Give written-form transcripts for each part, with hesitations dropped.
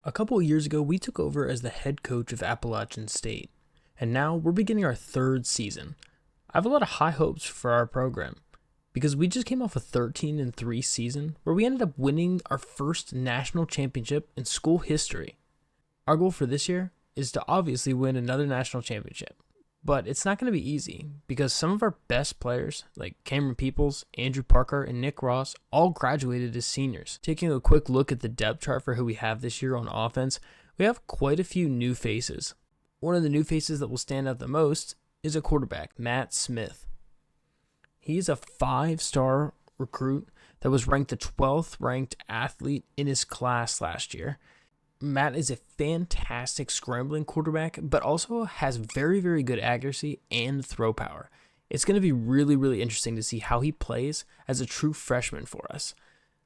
A couple of years ago, we took over as the head coach of Appalachian State, and now we're beginning our third season. I have a lot of high hopes for our program because we just came off a 13-3 season where we ended up winning our first national championship in school history. Our goal for this year is to obviously win another national championship, but it's not going to be easy because some of our best players, like Cameron Peoples, Andrew Parker, and Nick Ross, all graduated as seniors. Taking a quick look at the depth chart for who we have this year on offense, we have quite a few new faces. One of the new faces that will stand out the most is a quarterback, Matt Smith. He's a 5-star recruit that was ranked the 12th ranked athlete in his class last year. Matt is a fantastic scrambling quarterback, but also has very, very good accuracy and throw power. It's going to be really, really interesting to see how he plays as a true freshman for us.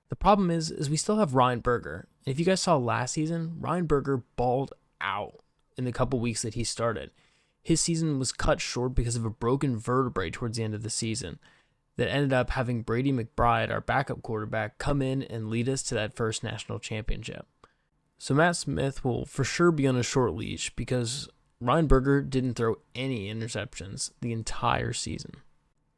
The problem is we still have Ryan Berger. And if you guys saw last season, Ryan Berger balled out in the couple weeks that he started. His season was cut short because of a broken vertebrae towards the end of the season that ended up having Brady McBride, our backup quarterback, come in and lead us to that first national championship. So Matt Smith will for sure be on a short leash because Ryan Berger didn't throw any interceptions the entire season.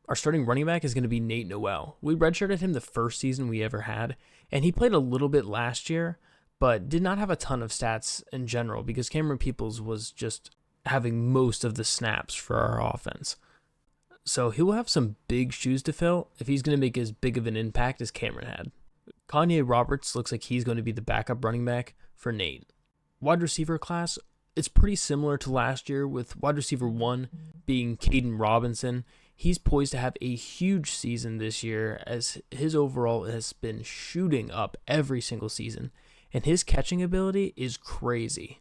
Our starting running back is going to be Nate Noel. We redshirted him the first season we ever had, and he played a little bit last year, but did not have a ton of stats in general because Cameron Peoples was just having most of the snaps for our offense. So he will have some big shoes to fill if he's going to make as big of an impact as Cameron had. Kanye Roberts looks like he's going to be the backup running back for Nate. Wide receiver class, it's pretty similar to last year with wide receiver 1 being Caden Robinson. He's poised to have a huge season this year as his overall has been shooting up every single season, and his catching ability is crazy.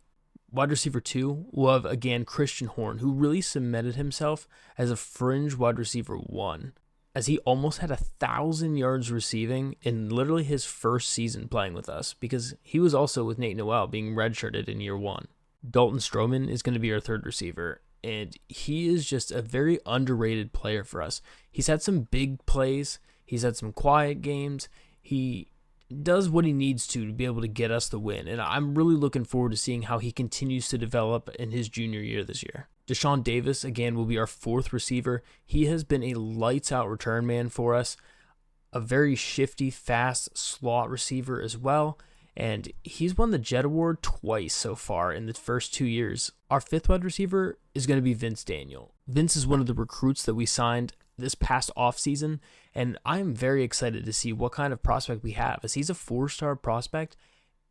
Wide receiver 2 will have again Christian Horn, who really cemented himself as a fringe wide receiver 1, as he almost had 1,000 yards receiving in literally his first season playing with us, because he was also with Nate Noel being redshirted in year 1. Dalton Stroman is going to be our third receiver, and he is just a very underrated player for us. He's had some big plays, he's had some quiet games, he does what he needs to be able to get us the win, and I'm really looking forward to seeing how he continues to develop in his junior year this year. Deshaun Davis, again, will be our fourth receiver. He has been a lights-out return man for us, a very shifty, fast slot receiver as well, and he's won the Jet Award twice so far in the first 2 years. Our fifth wide receiver is going to be Vince Daniel. Vince is one of the recruits that we signed this past offseason, and I'm very excited to see what kind of prospect we have, as he's a 4-star prospect,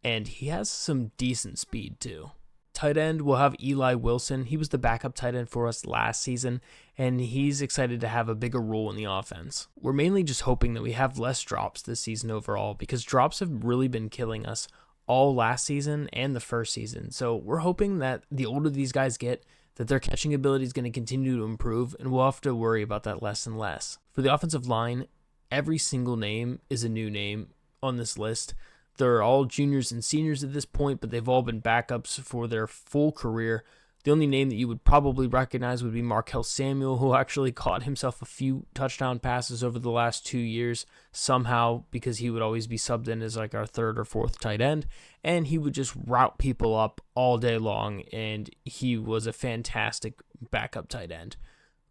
and he has some decent speed too. Tight end, we'll have Eli Wilson. He was the backup tight end for us last season, and he's excited to have a bigger role in the offense. We're mainly just hoping that we have less drops this season overall, because drops have really been killing us all last season and the first season. So we're hoping that the older these guys get, that their catching ability is going to continue to improve, and we'll have to worry about that less and less. For the offensive line, every single name is a new name on this list. They're all juniors and seniors at this point, but they've all been backups for their full career. The only name that you would probably recognize would be Markel Samuel, who actually caught himself a few touchdown passes over the last 2 years somehow, because he would always be subbed in as like our third or fourth tight end, and he would just route people up all day long, and he was a fantastic backup tight end.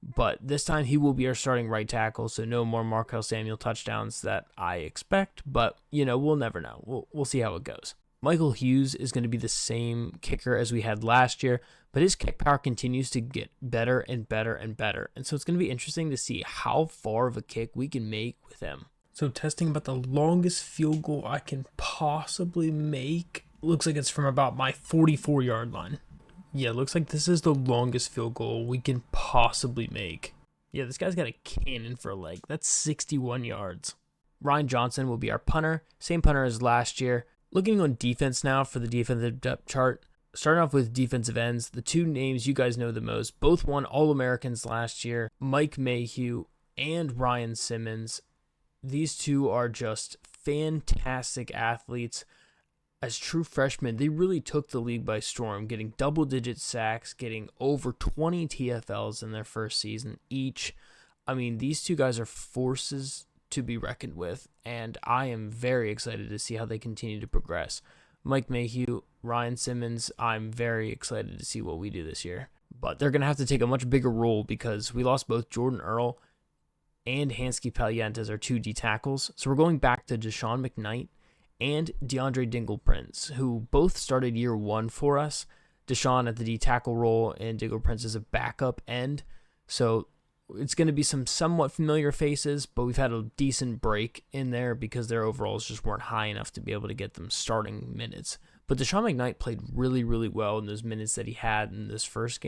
But this time he will be our starting right tackle, so no more Markel Samuel touchdowns that I expect, but we'll never know. We'll see how it goes. Michael Hughes is going to be the same kicker as we had last year, but his kick power continues to get better and better and better. And so it's going to be interesting to see how far of a kick we can make with him. So testing about the longest field goal I can possibly make. Looks like it's from about my 44-yard line. Yeah, looks like this is the longest field goal we can possibly make. Yeah, this guy's got a cannon for a leg. That's 61 yards. Ryan Johnson will be our punter. Same punter as last year. Looking on defense now for the defensive depth chart. Starting off with defensive ends, the two names you guys know the most. Both won All-Americans last year. Mike Mayhew and Ryan Simmons. These two are just fantastic athletes. As true freshmen, they really took the league by storm, getting double-digit sacks, getting over 20 TFLs in their first season each. I mean, these two guys are forces to be reckoned with, and I am very excited to see how they continue to progress. Mike Mayhew, Ryan Simmons, I'm very excited to see what we do this year. But they're going to have to take a much bigger role because we lost both Jordan Earl and Hansky Paliente as our 2 D tackles. So we're going back to Deshaun McKnight and DeAndre Dingle-Prince, who both started year 1 for us. Deshaun at the D tackle role and Dingle-Prince as a backup end. So it's going to be some somewhat familiar faces, but we've had a decent break in there because their overalls just weren't high enough to be able to get them starting minutes. But Deshaun McKnight played really, really well in those minutes that he had in this first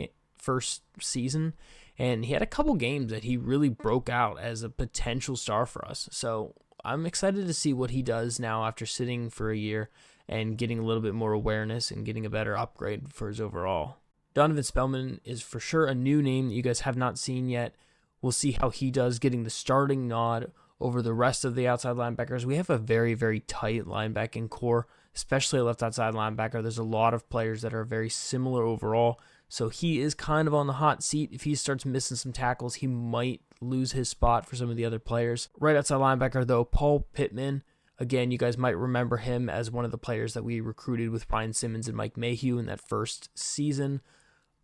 season, and he had a couple games that he really broke out as a potential star for us. So I'm excited to see what he does now after sitting for a year and getting a little bit more awareness and getting a better upgrade for his overall. Donovan Spellman is for sure a new name that you guys have not seen yet. We'll see how he does getting the starting nod over the rest of the outside linebackers. We have a very, very tight linebacking core, especially a left outside linebacker. There's a lot of players that are very similar overall, so he is kind of on the hot seat. If he starts missing some tackles, he might lose his spot for some of the other players. Right outside linebacker, though, Paul Pittman. Again, you guys might remember him as one of the players that we recruited with Ryan Simmons and Mike Mayhew in that first season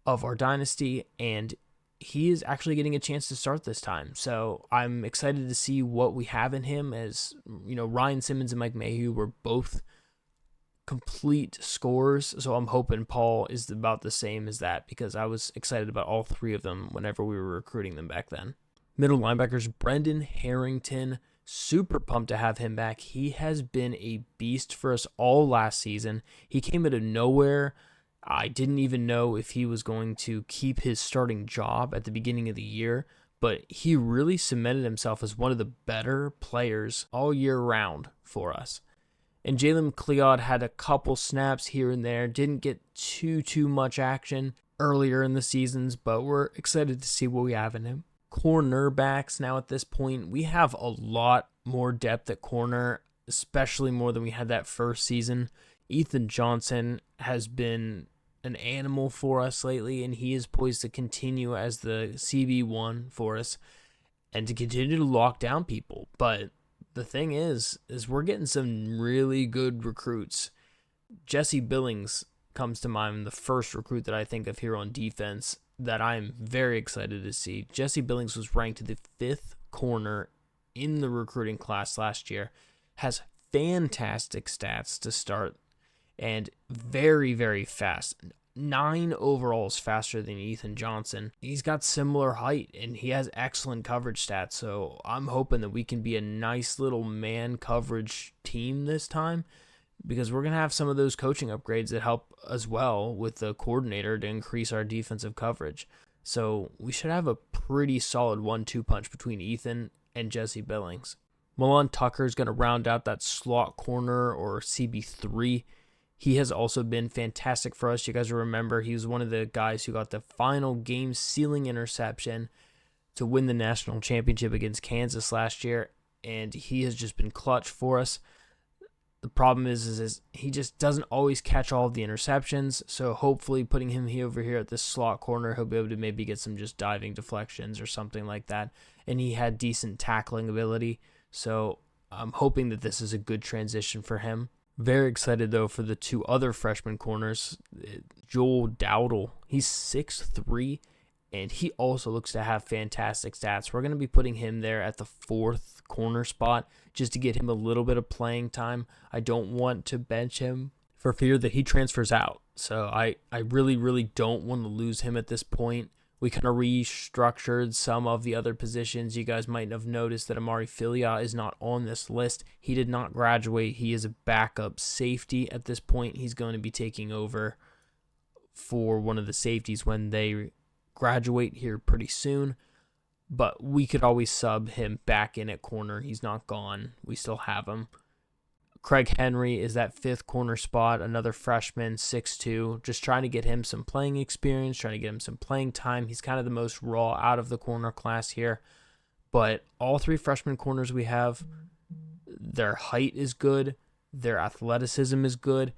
of our Dynasty, and he is actually getting a chance to start this time. So I'm excited to see what we have in him. As you know, Ryan Simmons and Mike Mayhew were both complete scorers, so I'm hoping Paul is about the same as that because I was excited about all 3 of them whenever we were recruiting them back then. Middle linebackers, Brendan Harrington, super pumped to have him back. He has been a beast for us all last season. He came out of nowhere. I didn't even know if he was going to keep his starting job at the beginning of the year, but he really cemented himself as one of the better players all year round for us. And Jalen Cleod had a couple snaps here and there, didn't get too much action earlier in the seasons, but we're excited to see what we have in him. Cornerbacks now at this point, we have a lot more depth at corner, especially more than we had that first season. Ethan Johnson has been an animal for us lately, and he is poised to continue as the CB1 for us and to continue to lock down people. But the thing is we're getting some really good recruits. Jesse Billings comes to mind, the first recruit that I think of here on defense that I'm very excited to see. Jesse Billings was ranked the 5th corner in the recruiting class last year, has fantastic stats to start, and very, very fast. 9 overalls faster than Ethan Johnson. He's got similar height, and he has excellent coverage stats, so I'm hoping that we can be a nice little man coverage team this time, because we're going to have some of those coaching upgrades that help as well with the coordinator to increase our defensive coverage. So we should have a pretty solid 1-2 punch between Ethan and Jesse Billings. Milan Tucker is going to round out that slot corner or CB3. He has also been fantastic for us. You guys remember he was one of the guys who got the final game-sealing interception to win the national championship against Kansas last year, and he has just been clutch for us. The problem is he just doesn't always catch all of the interceptions, so hopefully putting him over here at this slot corner, he'll be able to maybe get some just diving deflections or something like that, and he had decent tackling ability, so I'm hoping that this is a good transition for him. Very excited, though, for the 2 other freshman corners. Joel Dowdle, he's 6'3", and he also looks to have fantastic stats. We're going to be putting him there at the 4th corner spot just to get him a little bit of playing time. I don't want to bench him for fear that he transfers out. So I really, really don't want to lose him at this point. We kind of restructured some of the other positions. You guys might have noticed that Amari Filia is not on this list. He did not graduate. He is a backup safety at this point. He's going to be taking over for one of the safeties when they graduate here pretty soon. But we could always sub him back in at corner. He's not gone. We still have him. Craig Henry is that 5th corner spot, another freshman, 6'2", just trying to get him some playing experience, trying to get him some playing time. He's kind of the most raw out of the corner class here. But all 3 freshman corners we have, their height is good, their athleticism is good,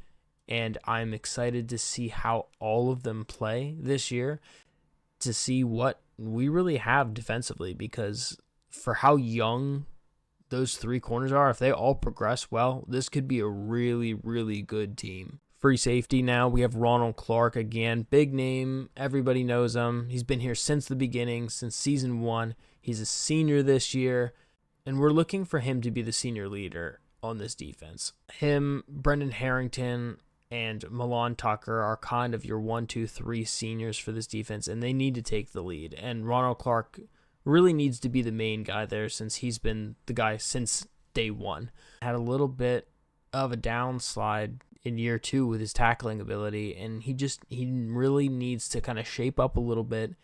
and I'm excited to see how all of them play this year, to see what we really have defensively, because for how young those three corners are, if they all progress well, this could be a really, really good team. Free safety now, we have Ronald Clark again. Big name, everybody knows him. He's been here since the beginning, since season 1. He's a senior this year, and we're looking for him to be the senior leader on this defense. Him, Brendan Harrington, and Milan Tucker are kind of your 1, 2, 3 seniors for this defense, and they need to take the lead. And Ronald Clark really needs to be the main guy there since he's been the guy since day 1. Had a little bit of a downslide in year 2 with his tackling ability, and he really needs to kind of shape up a little bit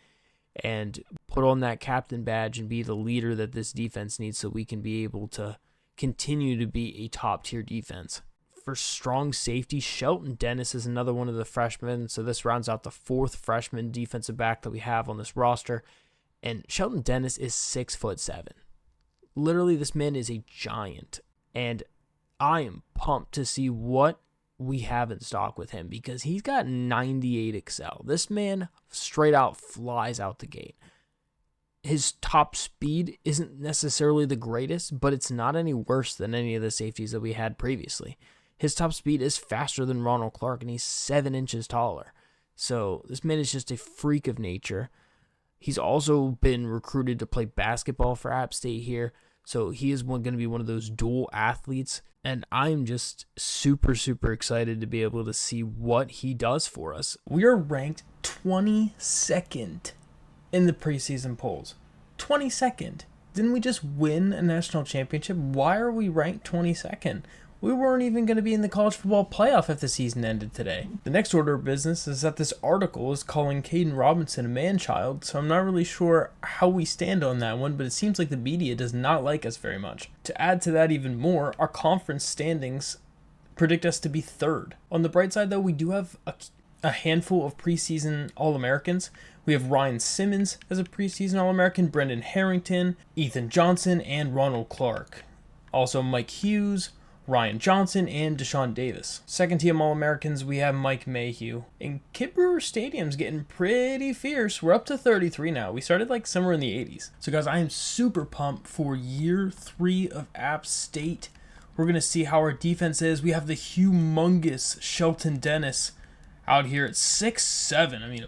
and put on that captain badge and be the leader that this defense needs so we can be able to continue to be a top-tier defense. For strong safety, Shelton Dennis is another one of the freshmen, so this rounds out the 4th freshman defensive back that we have on this roster, and Shelton Dennis is 6'7". Literally, this man is a giant, and I am pumped to see what we have in stock with him because he's got 98 Excel. This man straight out flies out the gate. His top speed isn't necessarily the greatest, but it's not any worse than any of the safeties that we had previously. His top speed is faster than Ronald Clark, and he's 7 inches taller. So this man is just a freak of nature. He's also been recruited to play basketball for App State here, so he is going to be one of those dual athletes, and I'm just super, super excited to be able to see what he does for us. We are ranked 22nd in the preseason polls. 22nd. Didn't we just win a national championship? Why are we ranked 22nd? We weren't even going to be in the college football playoff if the season ended today. The next order of business is that this article is calling Caden Robinson a man-child, so I'm not really sure how we stand on that one, but it seems like the media does not like us very much. To add to that even more, our conference standings predict us to be 3rd. On the bright side, though, we do have a handful of preseason All-Americans. We have Ryan Simmons as a preseason All-American, Brendan Harrington, Ethan Johnson, and Ronald Clark. Also Mike Hughes, Ryan Johnson, and Deshaun Davis. Second team All-Americans, we have Mike Mayhew. And Kid Brewer Stadium's getting pretty fierce. We're up to 33 now. We started like somewhere in the 80s. So guys, I am super pumped for year 3 of App State. We're going to see how our defense is. We have the humongous Shelton Dennis out here at 6'7". I mean,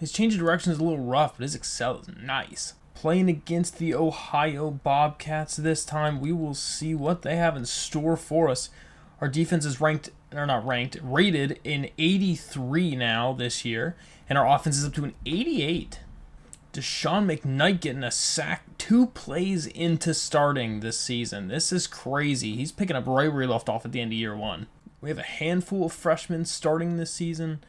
his change of direction is a little rough, but his excel is nice. Playing against the Ohio Bobcats this time, we will see what they have in store for us. Our defense is rated in 83 now this year, and our offense is up to an 88. Deshaun McKnight getting a sack 2 plays into starting this season. This is crazy. He's picking up right where he left off at the end of year 1. We have a handful of freshmen starting this season.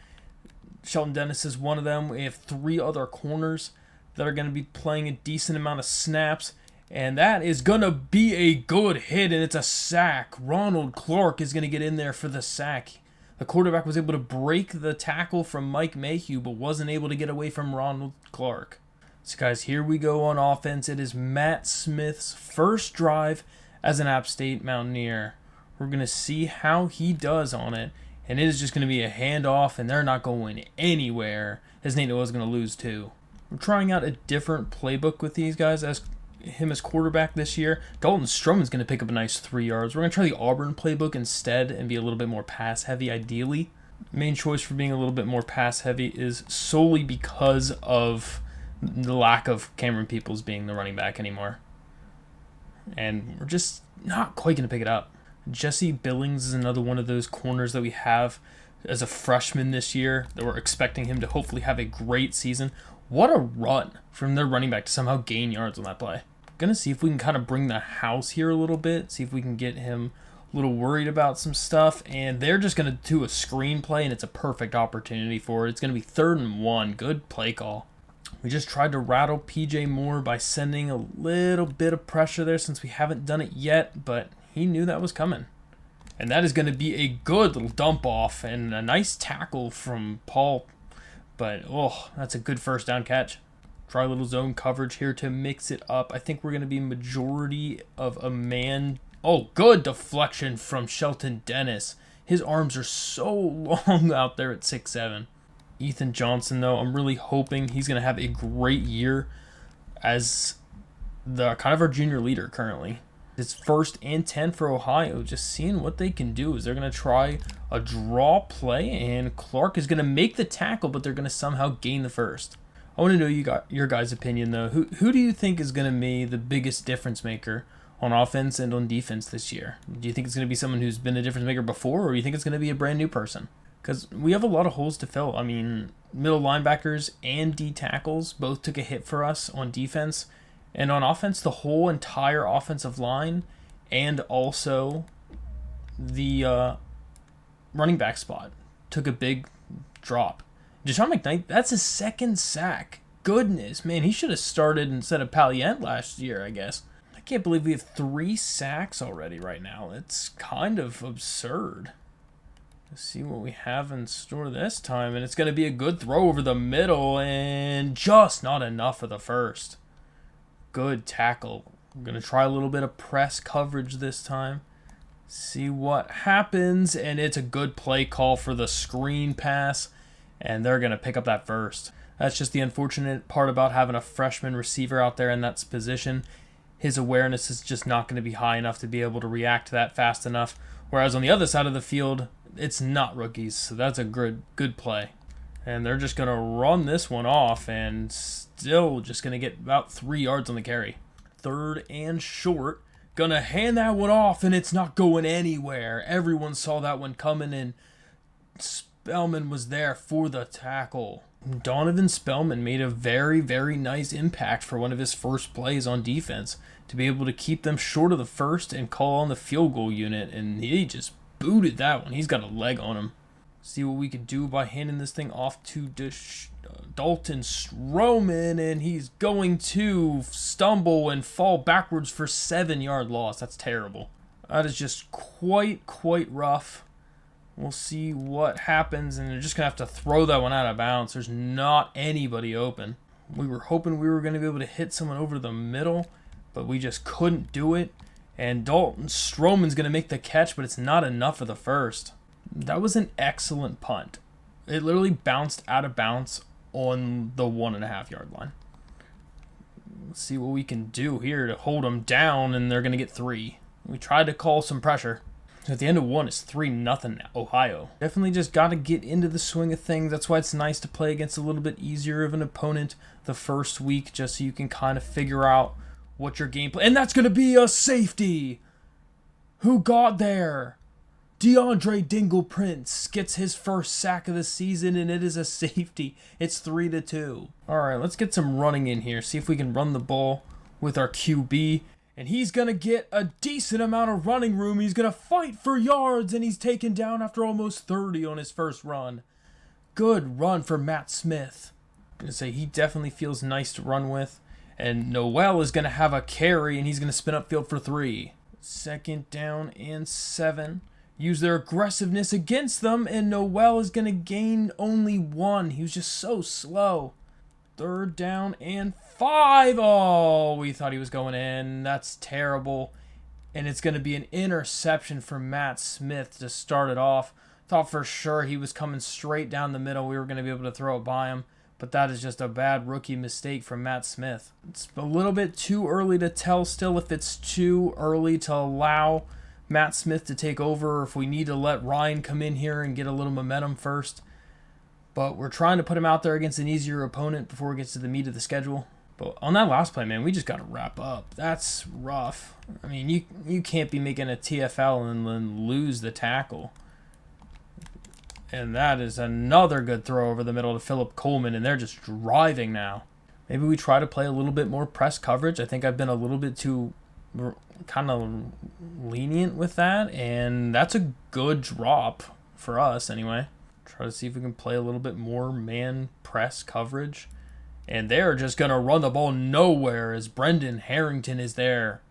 Shelton Dennis is one of them. We have 3 other corners that are going to be playing a decent amount of snaps, and that is going to be a good hit, and it's a sack. Ronald Clark is going to get in there for the sack. The quarterback was able to break the tackle from Mike Mayhew, but wasn't able to get away from Ronald Clark. So guys, here we go on offense. It is Matt Smith's first drive as an App State Mountaineer. We're going to see how he does on it, and it is just going to be a handoff, and they're not going anywhere, as Nate was going to lose too. We're trying out a different playbook with these guys as quarterback this year. Dalton Stroman's going to pick up a nice 3 yards. We're going to try the Auburn playbook instead and be a little bit more pass-heavy, ideally. Main choice for being a little bit more pass-heavy is solely because of the lack of Cameron Peoples being the running back anymore. And we're just not quite going to pick it up. Jesse Billings is another one of those corners that we have as a freshman this year that we're expecting him to hopefully have a great season. What a run from their running back to somehow gain yards on that play. Going to see if we can kind of bring the house here a little bit, see if we can get him a little worried about some stuff, and they're just going to do a screen play, and it's a perfect opportunity for it. It's going to be 3rd and 1. Good play call. We just tried to rattle PJ Moore by sending a little bit of pressure there since we haven't done it yet, but he knew that was coming. And that is going to be a good little dump off and a nice tackle from Paul. But, that's a good first down catch. Try a little zone coverage here to mix it up. I think we're going to be majority of a man. Good deflection from Shelton Dennis. His arms are so long out there at 6'7". Ethan Johnson, though, I'm really hoping he's going to have a great year as the kind of our junior leader currently. It's 1st and 10 for Ohio. Just seeing what they can do. Is they're going to try a draw play, and Clark is going to make the tackle, but they're going to somehow gain the first. I want to know your guys' opinion, though. Who do you think is going to be the biggest difference maker on offense and on defense this year? Do you think it's going to be someone who's been a difference maker before, or do you think it's going to be a brand new person? Because we have a lot of holes to fill. I mean, middle linebackers and D tackles both took a hit for us on defense. And on offense, the whole entire offensive line and also the running back spot took a big drop. Deshaun McKnight, that's his 2nd sack. Goodness, man, he should have started instead of Palliant last year, I guess. I can't believe we have 3 sacks already right now. It's kind of absurd. Let's see what we have in store this time, and it's going to be a good throw over the middle, and just not enough for the first. Good tackle. I'm going to try a little bit of press coverage this time. See what happens, and it's a good play call for the screen pass, and they're going to pick up that first. That's just the unfortunate part about having a freshman receiver out there in that position. His awareness is just not going to be high enough to be able to react to that fast enough, whereas on the other side of the field, it's not rookies, so that's a good play. And they're just going to run this one off and still just going to get about 3 yards on the carry. 3rd and short. Going to hand that one off, and it's not going anywhere. Everyone saw that one coming, and Spellman was there for the tackle. Donovan Spellman made a very, very nice impact for one of his first plays on defense to be able to keep them short of the first and call on the field goal unit, and he just booted that one. He's got a leg on him. See what we could do by handing this thing off to Dalton Stroman, and he's going to stumble and fall backwards for 7-yard loss. That's terrible. That is just quite rough. We'll see what happens, and they're just going to have to throw that one out of bounds. There's not anybody open. We were hoping we were going to be able to hit someone over the middle, but we just couldn't do it. And Dalton Stroman's going to make the catch, but it's not enough for the first. That was an excellent punt. It literally bounced out of bounds on the 1.5-yard line. Let's see what we can do here to hold them down, and they're going to get 3. We tried to call some pressure. At the end of 1, it's 3-0 Ohio. Definitely just got to get into the swing of things. That's why it's nice to play against a little bit easier of an opponent the first week, just so you can kind of figure out what your game plan. And that's going to be a safety. Who got there? DeAndre Dingle Prince gets his first sack of the season, and it is a safety. It's 3-2. All right, let's get some running in here. See if we can run the ball with our QB. And he's going to get a decent amount of running room. He's going to fight for yards, and he's taken down after almost 30 on his first run. Good run for Matt Smith. I'm going to say he definitely feels nice to run with. And Noel is going to have a carry, and he's going to spin upfield for 3. 2nd down and 7. Use their aggressiveness against them, and Noel is going to gain only 1. He was just so slow. 3rd down and 5. Oh, we thought he was going in. That's terrible. And it's going to be an interception for Matt Smith to start it off. Thought for sure he was coming straight down the middle. We were going to be able to throw it by him. But that is just a bad rookie mistake from Matt Smith. It's a little bit too early to tell still if it's too early to allow Matt Smith to take over, or if we need to let Ryan come in here and get a little momentum first. But we're trying to put him out there against an easier opponent before it gets to the meat of the schedule. But on that last play, man, we just got to wrap up. That's rough. I mean, you can't be making a TFL and then lose the tackle. And that is another good throw over the middle to Philip Coleman, and they're just driving now. Maybe we try to play a little bit more press coverage. I think I've been a little bit too kind of lenient with that, and that's a good drop for us anyway. Try to see if we can play a little bit more man press coverage. And they're just going to run the ball nowhere as Brendan Harrington is there.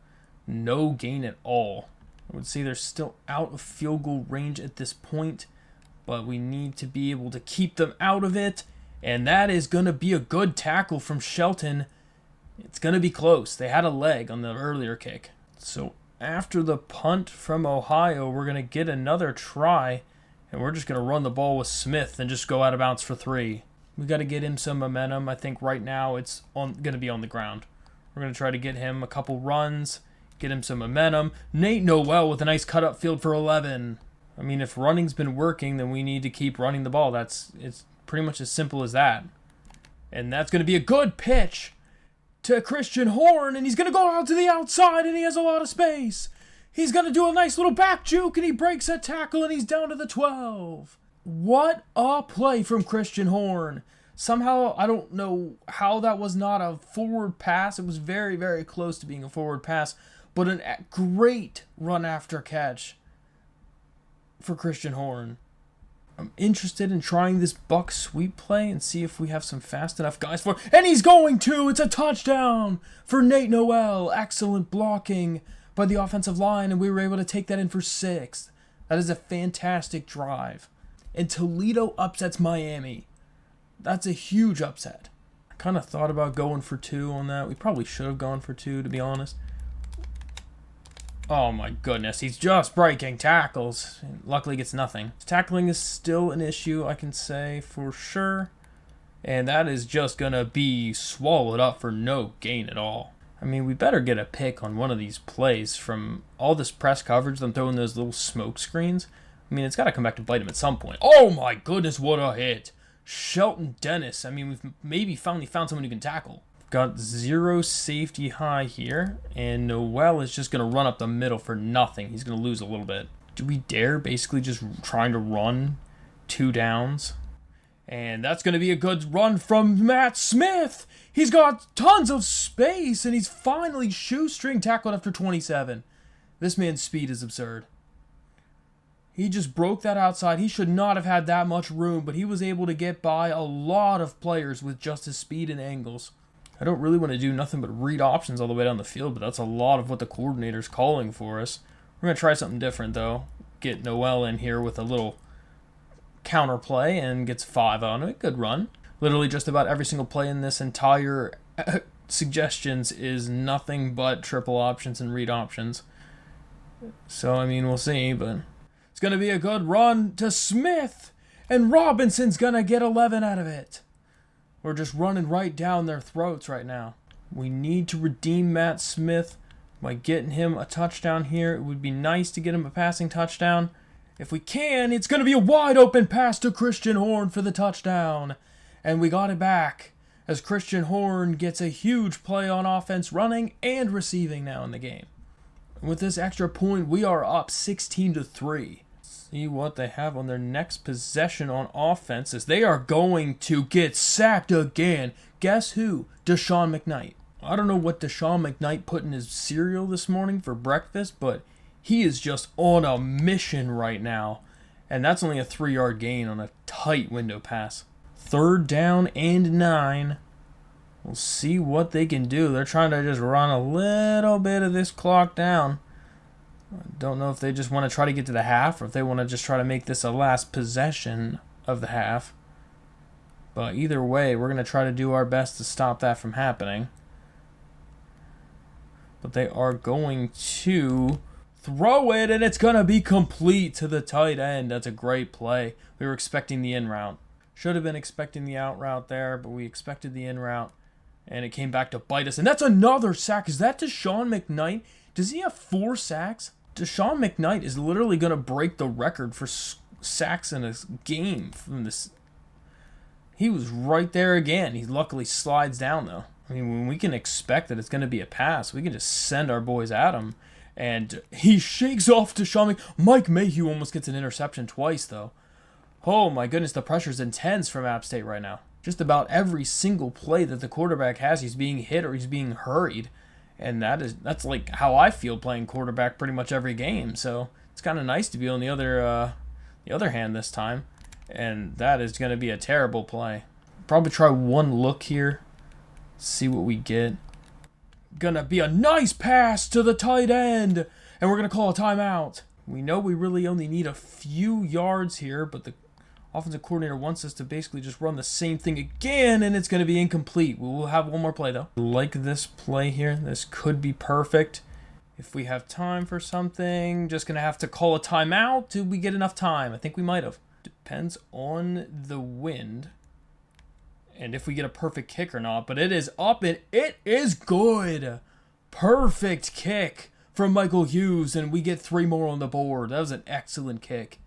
No gain at all. I would say they're still out of field goal range at this point, but we need to be able to keep them out of it. And that is going to be a good tackle from Shelton. It's going to be close. They had a leg on the earlier kick. So after the punt from Ohio, we're going to get another try, and we're just going to run the ball with Smith and just go out of bounds for 3. We got to get him some momentum. I think right now it's going to be on the ground. We're going to try to get him a couple runs, get him some momentum. Nate Noel with a nice cut up field for 11. I mean, if running's been working, then we need to keep running the ball. It's pretty much as simple as that. And that's going to be a good pitch to Christian Horn, and he's going to go out to the outside, and he has a lot of space. He's going to do a nice little back juke, and he breaks a tackle, and he's down to the 12. What a play from Christian Horn. Somehow, I don't know how that was not a forward pass. It was very, very close to being a forward pass, but a great run after catch for Christian Horn. I'm interested in trying this buck sweep play and see if we have some fast enough guys for it. And he's going to! It's a touchdown for Nate Noel. Excellent blocking by the offensive line, and we were able to take that in for 6. That is a fantastic drive. And Toledo upsets Miami. That's a huge upset. I kind of thought about going for 2 on that. We probably should have gone for 2, to be honest. Oh my goodness, he's just breaking tackles. Luckily gets nothing. Tackling is still an issue, I can say for sure. And that is just going to be swallowed up for no gain at all. I mean, we better get a pick on one of these plays from all this press coverage. Them throwing those little smoke screens. I mean, it's got to come back to bite him at some point. Oh my goodness, what a hit. Shelton Dennis. I mean, we've maybe finally found someone who can tackle. Got 0 safety high here, and Noel is just going to run up the middle for nothing. He's going to lose a little bit. Do we dare basically just trying to run 2 downs? And that's going to be a good run from Matt Smith. He's got tons of space, and he's finally shoestring tackled after 27. This man's speed is absurd. He just broke that outside. He should not have had that much room, but he was able to get by a lot of players with just his speed and angles. I don't really want to do nothing but read options all the way down the field, but that's a lot of what the coordinator's calling for us. We're going to try something different, though. Get Noel in here with a little counter play and gets 5 on it. Good run. Literally just about every single play in this entire suggestions is nothing but triple options and read options. So, I mean, we'll see, but it's going to be a good run to Smith, and Robinson's going to get 11 out of it. We're just running right down their throats right now. We need to redeem Matt Smith by getting him a touchdown here. It would be nice to get him a passing touchdown. If we can, it's going to be a wide open pass to Christian Horn for the touchdown. And we got it back as Christian Horn gets a huge play on offense, running and receiving now in the game. With this extra point, we are up 16-3. See what they have on their next possession on offense as they are going to get sacked again. Guess who? Deshaun McKnight. I don't know what Deshaun McKnight put in his cereal this morning for breakfast, but he is just on a mission right now. And that's only a 3-yard gain on a tight window pass. 3rd down and 9. We'll see what they can do. They're trying to just run a little bit of this clock down. I don't know if they just want to try to get to the half or if they want to just try to make this a last possession of the half. But either way, we're going to try to do our best to stop that from happening. But they are going to throw it, and it's going to be complete to the tight end. That's a great play. We were expecting the in route. Should have been expecting the out route there, but we expected the in route. And it came back to bite us. And that's another sack. Is that Deshaun McKnight? Does he have 4 sacks? Deshaun McKnight is literally going to break the record for sacks in a game from this. He was right there again. He luckily slides down, though. I mean, when we can expect that it's going to be a pass, we can just send our boys at him. And he shakes off Deshaun Mike Mayhew almost gets an interception twice, though. Oh, my goodness, the pressure's intense from App State right now. Just about every single play that the quarterback has, he's being hit or he's being hurried. And that's like how I feel playing quarterback pretty much every game. So it's kind of nice to be on the other hand this time. And that is going to be a terrible play. Probably try one look here. See what we get. Gonna be a nice pass to the tight end. And we're going to call a timeout. We know we really only need a few yards here, but the offensive coordinator wants us to basically just run the same thing again, and it's going to be incomplete. We will have one more play, though. Like this play here. This could be perfect. If we have time for something, just going to have to call a timeout. Did we get enough time? I think we might have. Depends on the wind and if we get a perfect kick or not, but it is up, and it is good. Perfect kick from Michael Hughes, and we get 3 more on the board. That was an excellent kick.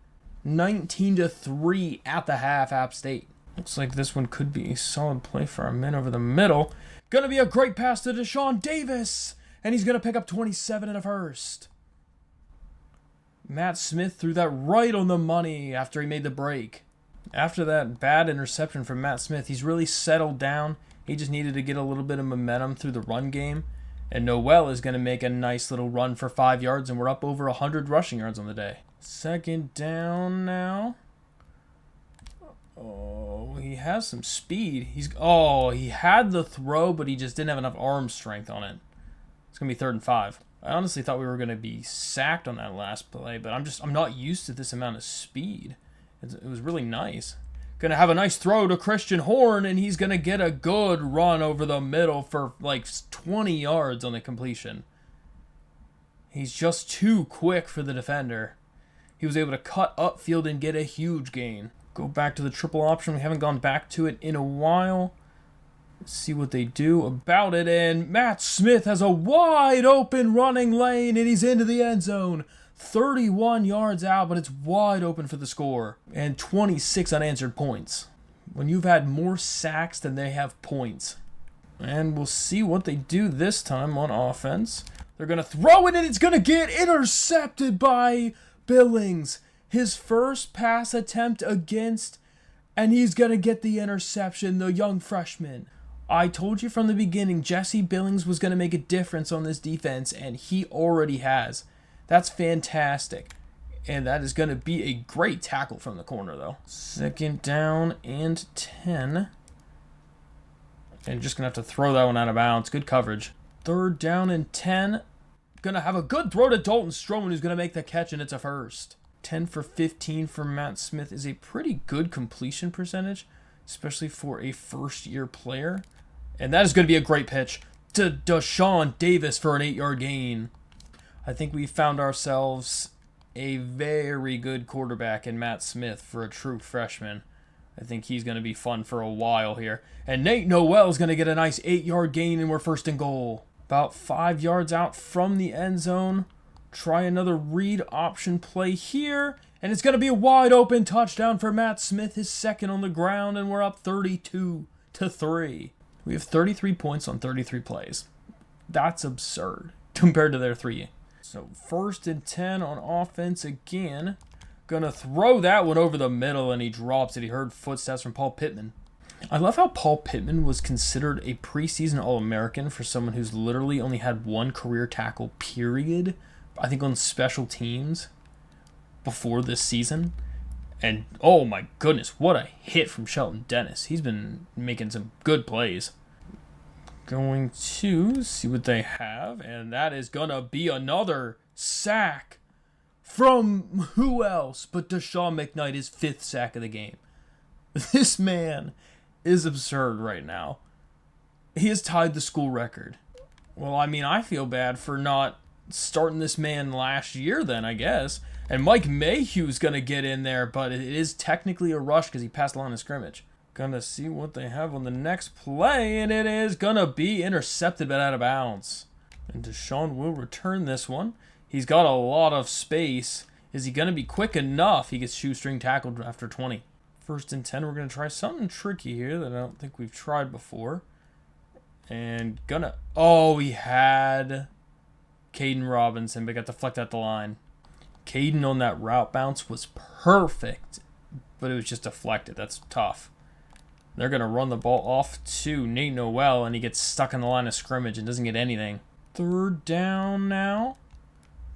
19-3 at the half, App State. Looks like this one could be a solid play for our men over the middle. Gonna be a great pass to Deshaun Davis, and he's gonna pick up 27 in a first. Matt Smith threw that right on the money after he made the break. After that bad interception from Matt Smith, he's really settled down. He just needed to get a little bit of momentum through the run game. And Noel is going to make a nice little run for 5 yards, and we're up over 100 rushing yards on the day. Second down now. Oh, he has some speed. He had the throw, but he just didn't have enough arm strength on it. It's going to be 3rd and 5. I honestly thought we were going to be sacked on that last play, but I'm not used to this amount of speed. It was really nice. Going to have a nice throw to Christian Horn, and he's going to get a good run over the middle for like 20 yards on the completion. He's just too quick for the defender. He was able to cut upfield and get a huge gain. Go back to the triple option. We haven't gone back to it in a while. Let's see what they do about it, and Matt Smith has a wide open running lane, and he's into the end zone. 31 yards out, but it's wide open for the score. And 26 unanswered points. When you've had more sacks than they have points. And we'll see what they do this time on offense. They're going to throw it, and it's going to get intercepted by Billings. His first pass attempt against, and he's going to get the interception, the young freshman. I told you from the beginning, Jesse Billings was going to make a difference on this defense, and he already has. That's fantastic. And that is going to be a great tackle from the corner, though. Second down and 10. And just going to have to throw that one out of bounds. Good coverage. Third down and 10. Going to have a good throw to Dalton Stroman, who's going to make the catch, and it's a first. 10 for 15 for Matt Smith is a pretty good completion percentage, especially for a first-year player. And that is going to be a great pitch to Deshaun Davis for an 8-yard gain. I think we found ourselves a very good quarterback in Matt Smith for a true freshman. I think he's going to be fun for a while here. And Nate Noel is going to get a nice 8-yard gain, and we're first and goal. About 5 yards out from the end zone. Try another read option play here. And it's going to be a wide open touchdown for Matt Smith, his second on the ground, and we're up 32-3. We have 33 points on 33 plays. That's absurd compared to their 3. So 1st and 10 on offense again. Gonna throw that one over the middle, and he drops it. He heard footsteps from Paul Pittman. I love how Paul Pittman was considered a preseason All-American for someone who's literally only had one career tackle, period. I think on special teams before this season. And oh my goodness, what a hit from Shelton Dennis. He's been making some good plays. Going to see what they have, and that is gonna be another sack from who else but Deshaun McKnight, his 5th sack of the game. This man is absurd right now. He has tied the school record. Well, I mean, I feel bad for not starting this man last year then, I guess. And Mike Mayhew's gonna get in there, but it is technically a rush because he passed the line of scrimmage. Gonna see what they have on the next play, and it is gonna be intercepted but out of bounds. And Deshaun will return this one. He's got a lot of space. Is he gonna be quick enough? He gets shoestring tackled after 20. 1st and 10, we're gonna try something tricky here that I don't think we've tried before. And he had Caden Robinson, but got deflected at the line. Caden on that route bounce was perfect, but it was just deflected. That's tough. They're going to run the ball off to Nate Noel, and he gets stuck in the line of scrimmage and doesn't get anything. 3rd down now.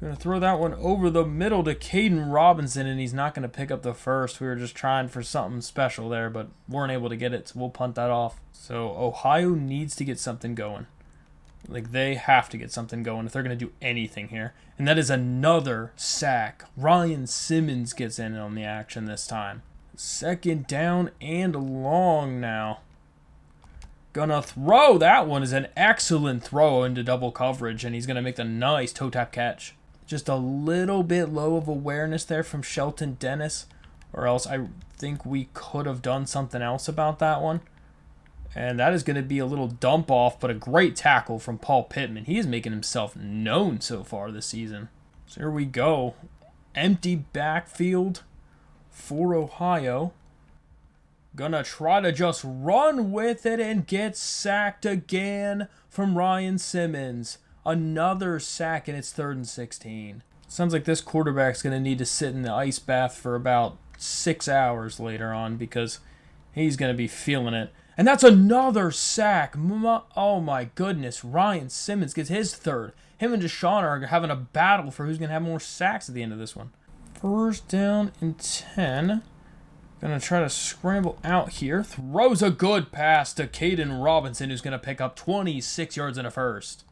Going to throw that one over the middle to Caden Robinson, and he's not going to pick up the first. We were just trying for something special there, but weren't able to get it, so we'll punt that off. So Ohio needs to get something going. Like, they have to get something going if they're going to do anything here. And that is another sack. Ryan Simmons gets in on the action this time. 2nd down and long now. Gonna throw. That one is an excellent throw into double coverage, and he's going to make the nice toe tap catch. Just a little bit low of awareness there from Shelton Dennis, or else I think we could have done something else about that one. And that is going to be a little dump off, but a great tackle from Paul Pittman. He is making himself known so far this season. So here we go. Empty backfield for Ohio. Gonna try to just run with it and get sacked again from Ryan Simmons. Another sack, and it's 3rd and 16. Sounds like this quarterback's gonna need to sit in the ice bath for about 6 hours later on because he's gonna be feeling it. And that's another sack. Oh my goodness. Ryan Simmons gets his 3rd. Him and Deshaun are having a battle for who's gonna have more sacks at the end of this one. 1st down and 10. Gonna try to scramble out here. Throws a good pass to Caden Robinson, who's gonna pick up 26 yards in a 1st.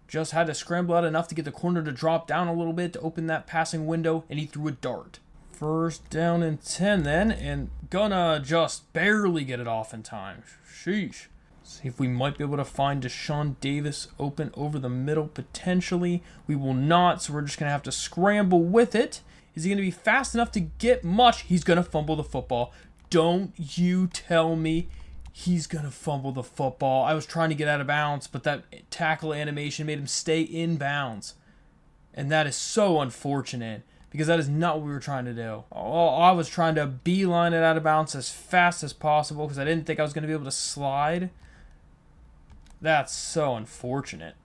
Just had to scramble out enough to get the corner to drop down a little bit to open that passing window, and he threw a dart. 1st down and 10 then, and gonna just barely get it off in time. Sheesh. See if we might be able to find Deshaun Davis open over the middle potentially. We will not, so we're just gonna have to scramble with it. Is he going to be fast enough to get much? He's going to fumble the football. Don't you tell me he's going to fumble the football. I was trying to get out of bounds, but that tackle animation made him stay in bounds. And that is so unfortunate because that is not what we were trying to do. I was trying to beeline it out of bounds as fast as possible because I didn't think I was going to be able to slide. That's so unfortunate.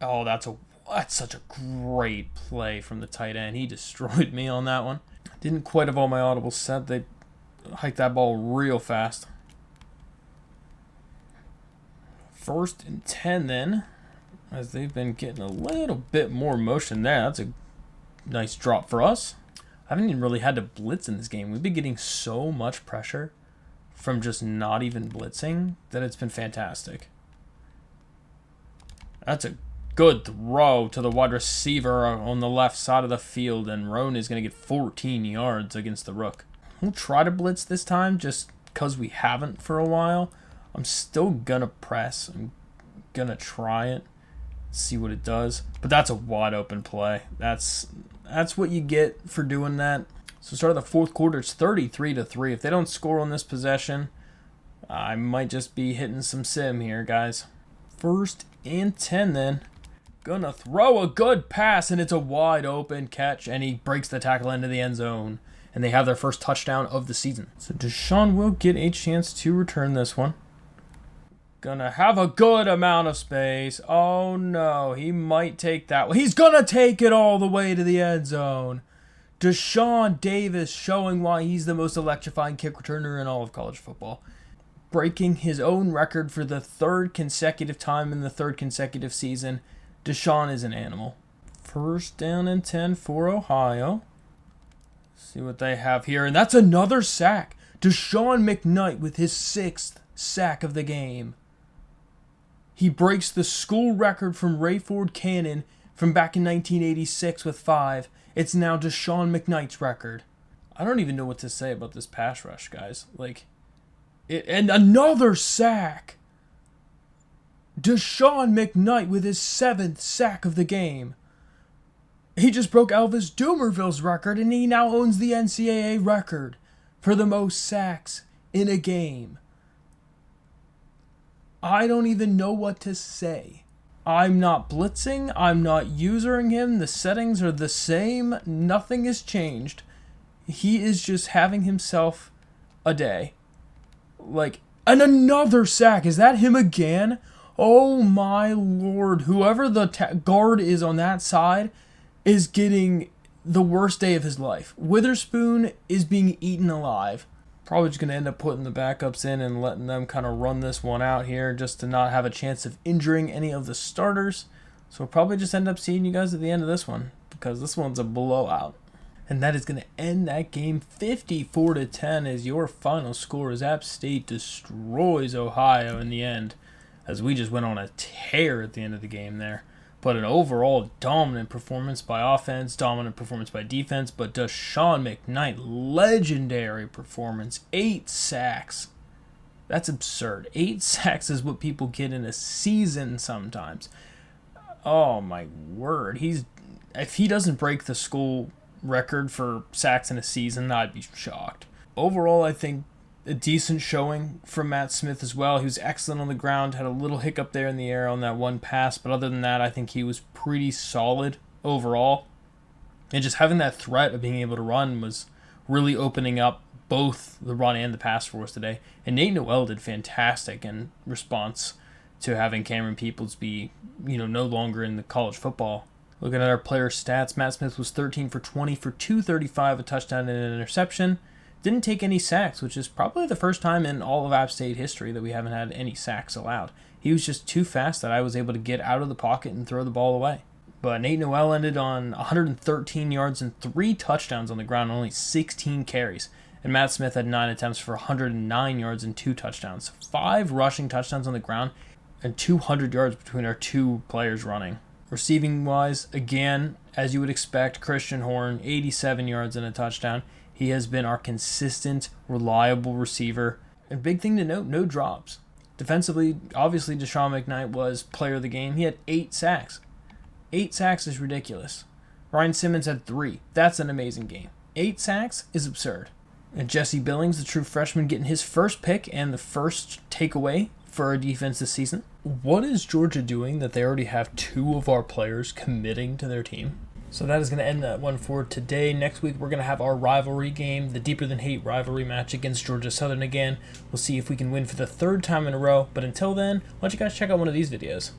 Oh, that's such a great play from the tight end. He destroyed me on that one. Didn't quite have all my audibles set. They hiked that ball real fast. 1st and 10 then, as they've been getting a little bit more motion there. That's a nice drop for us. I haven't even really had to blitz in this game. We've been getting so much pressure from just not even blitzing that it's been fantastic. That's a good throw to the wide receiver on the left side of the field, and Roan is going to get 14 yards against the Rook. We'll try to blitz this time just because we haven't for a while. I'm still going to press. I'm going to try it, see what it does. But that's a wide open play. That's what you get for doing that. So start of the 4th quarter, it's 33-3. If they don't score on this possession, I might just be hitting some sim here, guys. 1st and 10 then. Gonna throw a good pass, and it's a wide open catch, and he breaks the tackle into the end zone. And they have their first touchdown of the season. So Deshaun will get a chance to return this one. Gonna have a good amount of space. Oh no, he might take that one. He's gonna take it all the way to the end zone. Deshaun Davis showing why he's the most electrifying kick returner in all of college football. Breaking his own record for the 3rd consecutive time in the 3rd consecutive season. Deshaun is an animal. 1st down and 10 for Ohio. See what they have here. And that's another sack. Deshaun McKnight with his 6th sack of the game. He breaks the school record from Rayford Cannon from back in 1986 with 5. It's now Deshaun McKnight's record. I don't even know what to say about this pass rush, guys. And another sack. Deshaun McKnight with his 7th sack of the game. He just broke Elvis Dumerville's record, and he now owns the NCAA record for the most sacks in a game. I don't even know what to say. I'm not blitzing. I'm not using him. The settings are the same. Nothing has changed. He is just having himself a day. And another sack. Is that him again? Oh my lord. Whoever the guard is on that side is getting the worst day of his life. Witherspoon is being eaten alive. Probably just going to end up putting the backups in and letting them kind of run this one out here just to not have a chance of injuring any of the starters. So we'll probably just end up seeing you guys at the end of this one because this one's a blowout. And that is going to end that game 54-10 as your final score as App State destroys Ohio in the end as we just went on a tear at the end of the game there. But an overall dominant performance by offense, dominant performance by defense. But Deshaun McKnight, legendary performance. 8 sacks. That's absurd. 8 sacks is what people get in a season sometimes. Oh my word. If he doesn't break the school record for sacks in a season, I'd be shocked. Overall, I think a decent showing from Matt Smith as well. He was excellent on the ground, had a little hiccup there in the air on that one pass, but other than that, I think he was pretty solid overall. And just having that threat of being able to run was really opening up both the run and the pass for us today. And Nate Noel did fantastic in response to having Cameron Peoples be, no longer in the college football. Looking at our player stats, Matt Smith was 13 for 20 for 235, a touchdown and an interception. Didn't take any sacks, which is probably the first time in all of App State history that we haven't had any sacks allowed. He was just too fast that I was able to get out of the pocket and throw the ball away. But Nate Noel ended on 113 yards and 3 touchdowns on the ground, only 16 carries. And Matt Smith had 9 attempts for 109 yards and 2 touchdowns. 5 rushing touchdowns on the ground and 200 yards between our 2 players running. Receiving-wise, again, as you would expect, Christian Horn, 87 yards and a touchdown. He has been our consistent, reliable receiver. And big thing to note, no drops. Defensively, obviously, Deshaun McKnight was player of the game. He had 8 sacks. 8 sacks is ridiculous. Ryan Simmons had 3. That's an amazing game. 8 sacks is absurd. And Jesse Billings, the true freshman, getting his first pick and the first takeaway for our defense this season. What is Georgia doing that they already have 2 of our players committing to their team? So that is going to end that one for today. Next week, we're going to have our rivalry game, the Deeper Than Hate rivalry match against Georgia Southern again. We'll see if we can win for the 3rd time in a row. But until then, why don't you guys check out one of these videos.